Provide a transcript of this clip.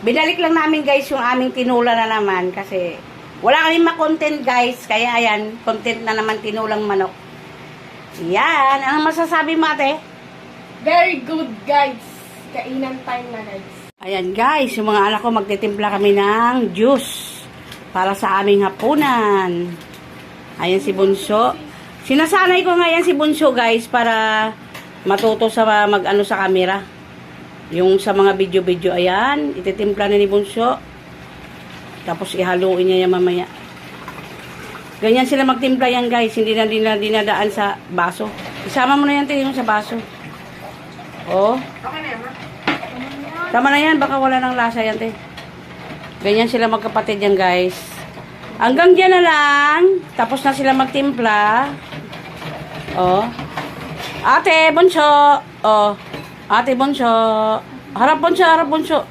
Binalik lang namin guys yung aming tinula na naman kasi wala kami ma-content guys. Kaya ayan, content na naman tinulang manok. Yan, anong masasabi mo ate? Very good, guys. Kainan time na, guys. Ayan guys, yung mga anak ko magtitimpla kami ng juice para sa aming hapunan. Ayan si Bunso. Sinasanay ko ngayon si Bunso guys para matuto sa mag-ano sa camera. Yung sa mga video-video, ayan, ititimpla na ni Bunso. Tapos ihaluin niya yan mamaya. Ganyan sila magtimpla yan guys, hindi na dinadaan sa baso. Isama mo na yan tayo sa baso. Oh. Okay na yan, ma? Tama na yan, baka wala ng lasa yan, te. Ganyan sila magkapatid yan, guys. Hanggang dyan na lang. Tapos na sila magtimpla. Oh. Ate, Bunso. Oh. Ate, Bunso. Harap, Bunso, harap, Bunso.